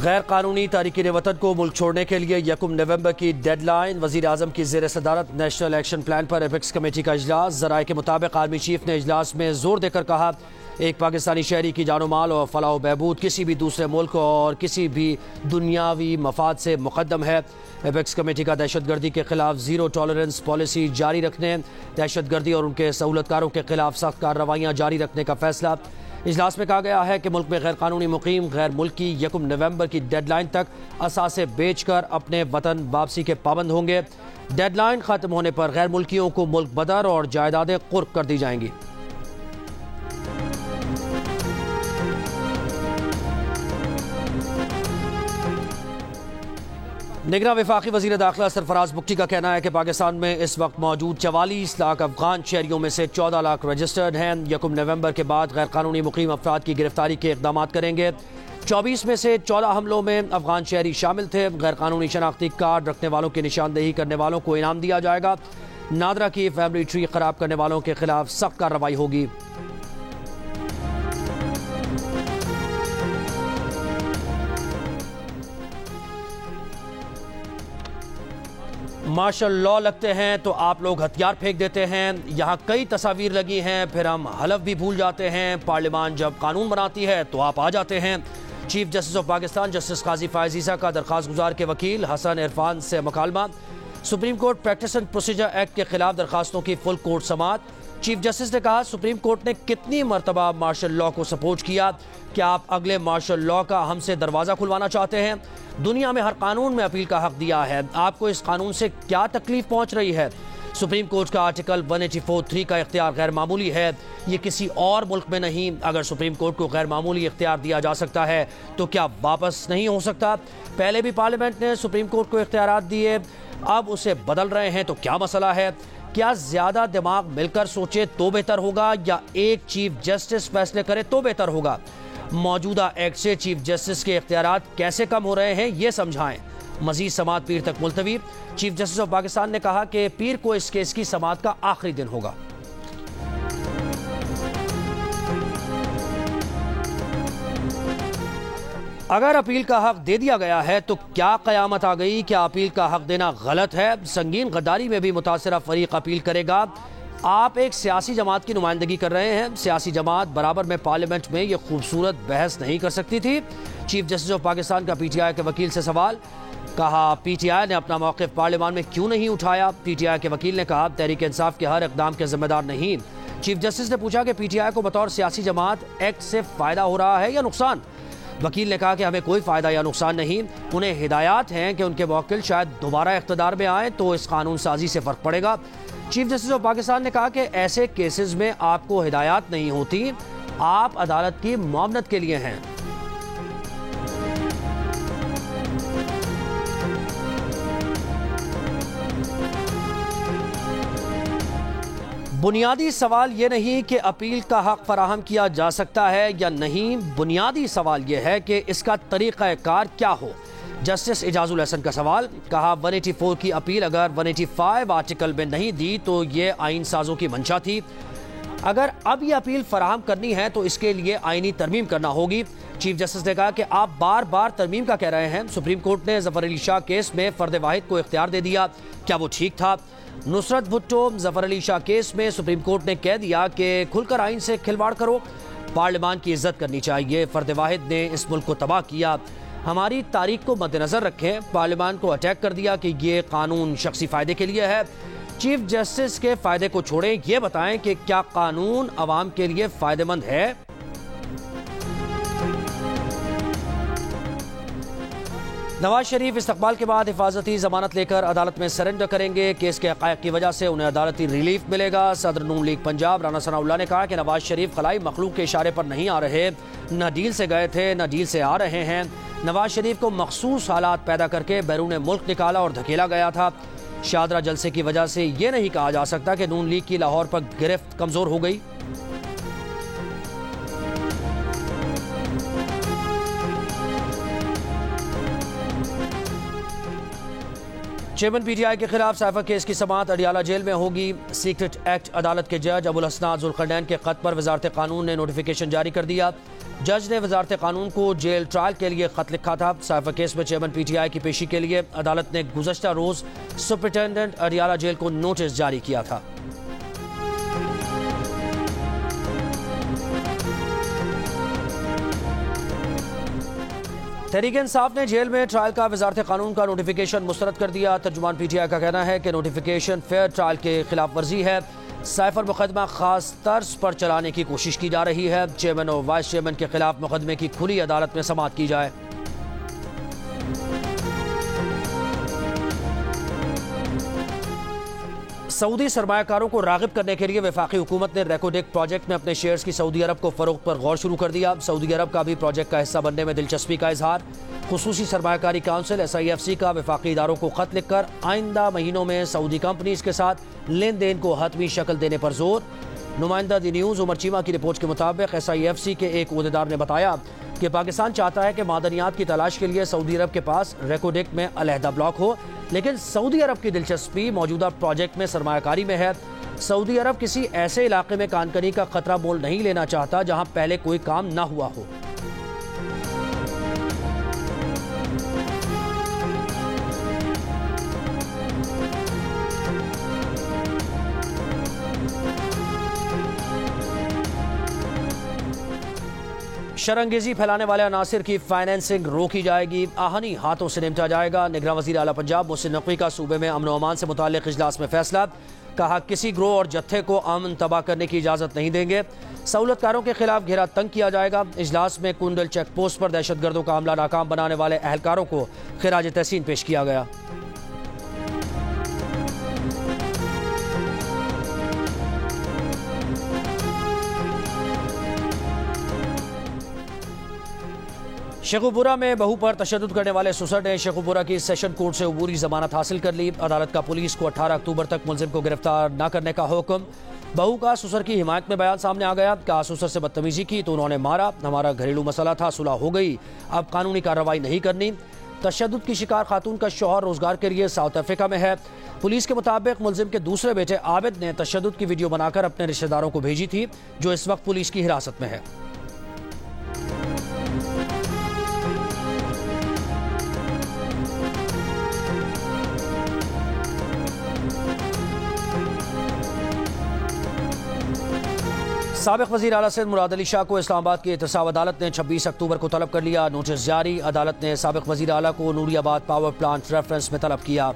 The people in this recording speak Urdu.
غیر قانونی تارکین وطن کو ملک چھوڑنے کے لیے 1 نومبر کی ڈیڈ لائن۔ وزیر اعظم کی زیر صدارت نیشنل ایکشن پلان پر ایپیکس کمیٹی کا اجلاس۔ ذرائع کے مطابق آرمی چیف نے اجلاس میں زور دے کر کہا ایک پاکستانی شہری کی جان و مال اور فلاح و بہبود کسی بھی دوسرے ملک اور کسی بھی دنیاوی مفاد سے مقدم ہے۔ ایپیکس کمیٹی کا دہشت گردی کے خلاف زیرو ٹالرنس پالیسی جاری رکھنے، دہشت گردی اور ان کے سہولت کاروں کے خلاف سخت کارروائیاں جاری رکھنے کا فیصلہ۔ اجلاس میں کہا گیا ہے کہ ملک میں غیر قانونی مقیم غیر ملکی 1 نومبر کی ڈیڈ لائن تک اثاثے بیچ کر اپنے وطن واپسی کے پابند ہوں گے۔ ڈیڈ لائن ختم ہونے پر غیر ملکیوں کو ملک بدر اور جائیدادیں قرق کر دی جائیں گی۔ نگراں وفاقی وزیر داخلہ سرفراز بگٹی کا کہنا ہے کہ پاکستان میں اس وقت موجود 44 لاکھ افغان شہریوں میں سے 14 لاکھ رجسٹرڈ ہیں۔ 1 نومبر کے بعد غیر قانونی مقیم افراد کی گرفتاری کے اقدامات کریں گے۔ 24 میں سے 14 حملوں میں افغان شہری شامل تھے۔ غیر قانونی شناختی کارڈ رکھنے والوں کی نشاندہی کرنے والوں کو انعام دیا جائے گا۔ نادرا کی فیملی ٹری خراب کرنے والوں کے خلاف سخت کارروائی ہوگی۔ مارشل لا لگتے ہیں تو آپ لوگ ہتھیار پھینک دیتے ہیں۔ یہاں کئی تصاویر لگی ہیں، پھر ہم حلف بھی بھول جاتے ہیں۔ پارلیمان جب قانون بناتی ہے تو آپ آ جاتے ہیں۔ Chief justice of Pakistan justice قاضی فائز عیسیٰ کا درخواست گزار کے وکیل حسن عرفان سے مکالمہ۔ Supreme court practice and procedure act کے خلاف درخواستوں کی فل کورٹ سماعت۔ چیف جسٹس نے کہا سپریم کورٹ نے کتنی مرتبہ مارشل لا کو سپورٹ کیا، کیا آپ اگلے مارشل لا کا ہم سے دروازہ کھلوانا چاہتے ہیں؟ دنیا میں ہر قانون میں اپیل کا حق دیا ہے، آپ کو اس قانون سے کیا تکلیف پہنچ رہی ہے؟ سپریم کورٹ کا آرٹیکل 184(3) کا اختیار غیر معمولی ہے، یہ کسی اور ملک میں نہیں۔ اگر سپریم کورٹ کو غیر معمولی اختیار دیا جا سکتا ہے تو کیا واپس نہیں ہو سکتا؟ پہلے بھی پارلیمنٹ نے سپریم کورٹ کو اختیارات دیے، اب اسے بدل رہے ہیں تو کیا مسئلہ ہے؟ کیا زیادہ دماغ مل کر سوچے تو بہتر ہوگا یا ایک چیف جسٹس فیصلے کرے تو بہتر ہوگا؟ موجودہ ایکٹ سے چیف جسٹس کے اختیارات کیسے کم ہو رہے ہیں یہ سمجھائیں۔ مزید سماعت پیر تک ملتوی۔ چیف جسٹس آف پاکستان نے کہا کہ پیر کو اس کیس کی سماعت کا آخری دن ہوگا۔ اگر اپیل کا حق دے دیا گیا ہے تو کیا قیامت آ گئی؟ کیا اپیل کا حق دینا غلط ہے؟ سنگین غداری میں بھی متاثرہ فریق اپیل کرے گا۔ آپ ایک سیاسی جماعت کی نمائندگی کر رہے ہیں، سیاسی جماعت برابر میں پارلیمنٹ میں یہ خوبصورت بحث نہیں کر سکتی تھی؟ چیف جسٹس آف پاکستان کا پی ٹی آئی کے وکیل سے سوال، کہا پی ٹی آئی نے اپنا موقف پارلیمان میں کیوں نہیں اٹھایا؟ پی ٹی آئی کے وکیل نے کہا تحریک انصاف کے ہر اقدام کے ذمہ دار نہیں۔ چیف جسٹس نے پوچھا کہ پی ٹی آئی کو بطور سیاسی جماعت ایکٹ سے فائدہ ہو رہا ہے یا نقصان؟ وکیل نے کہا کہ ہمیں کوئی فائدہ یا نقصان نہیں، انہیں ہدایات ہیں کہ ان کے موکل شاید دوبارہ اقتدار میں آئیں تو اس قانون سازی سے فرق پڑے گا۔ چیف جسٹس آف پاکستان نے کہا کہ ایسے کیسز میں آپ کو ہدایات نہیں ہوتی، آپ عدالت کی معاونت کے لیے ہیں۔ بنیادی سوال یہ نہیں کہ اپیل کا حق فراہم کیا جا سکتا ہے یا نہیں، بنیادی سوال یہ ہے کہ اس کا طریقہ کار کیا ہو۔ جسٹس اعجاز الحسن کا سوال، کہا 184 کی اپیل اگر 185 آرٹیکل میں نہیں دی تو یہ آئین سازوں کی منشا تھی، اگر اب یہ اپیل فراہم کرنی ہے تو اس کے لیے آئینی ترمیم کرنا ہوگی۔ چیف جسٹس نے کہا کہ آپ بار بار ترمیم کا کہہ رہے ہیں، سپریم کورٹ نے ظفر علی شاہ کیس میں فرد واحد کو اختیار دے دیا، کیا وہ ٹھیک تھا؟ نصرت بھٹو ظفر علی شاہ کیس میں سپریم کورٹ نے کہہ دیا کہ کھل کر آئین سے کھلواڑ کرو، پارلیمان کی عزت کرنی چاہیے، فرد واحد نے اس ملک کو تباہ کیا، ہماری تاریخ کو مد نظر رکھیں، پارلیمان کو اٹیک کر دیا کہ یہ قانون شخصی فائدے کے لیے ہے۔ چیف جسٹس کے فائدے کو چھوڑیں، یہ بتائیں کہ کیا قانون عوام کے لیے فائدہ مند ہے؟ نواز شریف استقبال کے بعد حفاظتی ضمانت لے کر عدالت میں سرنڈر کریں گے، کیس کے حقائق کی وجہ سے انہیں عدالتی ریلیف ملے گا۔ صدر نون لیگ پنجاب رانا ثناء اللہ نے کہا کہ نواز شریف خلائی مخلوق کے اشارے پر نہیں آ رہے، نہ ڈیل سے گئے تھے نہ ڈیل سے آ رہے ہیں، نواز شریف کو مخصوص حالات پیدا کر کے بیرون ملک نکالا اور دھکیلا گیا تھا۔ شاہدرہ جلسے کی وجہ سے یہ نہیں کہا جا سکتا کہ نون لیگ کی لاہور پر گرفت کمزور ہو گئی۔ چیئرمین پی ٹی آئی کے خلاف سائفر کیس کی سماعت اڈیالہ جیل میں ہوگی۔ سیکرٹ ایکٹ عدالت کے جج ابوالحسنات ذوالقرنین کے خط پر وزارت قانون نے نوٹیفیکیشن جاری کر دیا۔ جج نے وزارت قانون کو جیل ٹرائل کے لیے خط لکھا تھا۔ سائفر کیس میں چیئرمین پی ٹی آئی کی پیشی کے لیے عدالت نے گزشتہ روز سپرنٹینڈنٹ اڈیالہ جیل کو نوٹس جاری کیا تھا۔ تحریک انصاف نے جیل میں ٹرائل کا وزارت قانون کا نوٹیفیکیشن مسترد کر دیا۔ ترجمان پی ٹی آئی کا کہنا ہے کہ نوٹیفیکیشن فیئر ٹرائل کے خلاف ورزی ہے۔ سائفر مقدمہ خاص طرز پر چلانے کی کوشش کی جا رہی ہے۔ چیئرمین اور وائس چیئرمین کے خلاف مقدمے کی کھلی عدالت میں سماعت کی جائے۔ سعودی سرمایہ کاروں کو راغب کرنے کے لیے وفاقی حکومت نے ریکوڈیک پروجیکٹ میں اپنے شیئرز کی سعودی عرب کو فروخت پر غور شروع کر دیا۔ سعودی عرب کا بھی پروجیکٹ کا حصہ بننے میں دلچسپی کا اظہار۔ خصوصی سرمایہ کاری کونسل SIFC کا وفاقی اداروں کو خط لکھ کر آئندہ مہینوں میں سعودی کمپنیز کے ساتھ لین دین کو حتمی شکل دینے پر زور۔ نمائندہ دی نیوز عمر چیمہ کی رپورٹ کے مطابق SIFC کے ایک عہدیدار نے بتایا کہ پاکستان چاہتا ہے کہ معدنیات کی تلاش کے لیے سعودی عرب کے پاس ریکوڈیک میں علیحدہ بلاک ہو، لیکن سعودی عرب کی دلچسپی موجودہ پروجیکٹ میں سرمایہ کاری میں ہے۔ سعودی عرب کسی ایسے علاقے میں کان کنی کا خطرہ مول نہیں لینا چاہتا جہاں پہلے کوئی کام نہ ہوا ہو۔ شرانگیزی پھیلانے والے عناصر کی فائنینسنگ روکی جائے گی، آہنی ہاتھوں سے نمٹا جائے گا۔ نگراں وزیر اعلیٰ پنجاب محسن نقوی کا صوبے میں امن و امان سے متعلق اجلاس میں فیصلہ۔ کہا کسی گروہ اور جتھے کو امن تباہ کرنے کی اجازت نہیں دیں گے۔ سہولت کاروں کے خلاف گھیرا تنگ کیا جائے گا۔ اجلاس میں کنڈل چیک پوسٹ پر دہشت گردوں کا حملہ ناکام بنانے والے اہلکاروں کو خراج تحسین پیش کیا گیا۔ شیخوپورہ میں بہو پر تشدد کرنے والے سسر نے شیخوپورہ کی سیشن کورٹ سے عبوری ضمانت حاصل کر لی۔ عدالت کا پولیس کو 18 اکتوبر تک ملزم کو گرفتار نہ کرنے کا حکم۔ بہو کا سسر کی حمایت میں بیان سامنے آ گیا۔ کہا سسر سے بدتمیزی کی تو انہوں نے مارا، ہمارا گھریلو مسئلہ تھا، صلح ہو گئی، اب قانونی کارروائی نہیں کرنی۔ تشدد کی شکار خاتون کا شوہر روزگار کے لیے ساؤتھ افریقہ میں ہے۔ پولیس کے مطابق ملزم کے دوسرے بیٹے عابد نے تشدد کی ویڈیو بنا کر اپنے رشتہ داروں کو بھیجی تھی، جو اس وقت پولیس کی حراست میں ہے۔ سابق وزیر اعلیٰ سندھ مراد علی شاہ کو اسلام آباد کی احتساب عدالت نے 26 اکتوبر کو طلب کر لیا۔ نوٹس جاری۔ عدالت نے سابق وزیر اعلیٰ کو نوری آباد پاور پلانٹ ریفرنس میں طلب کیا۔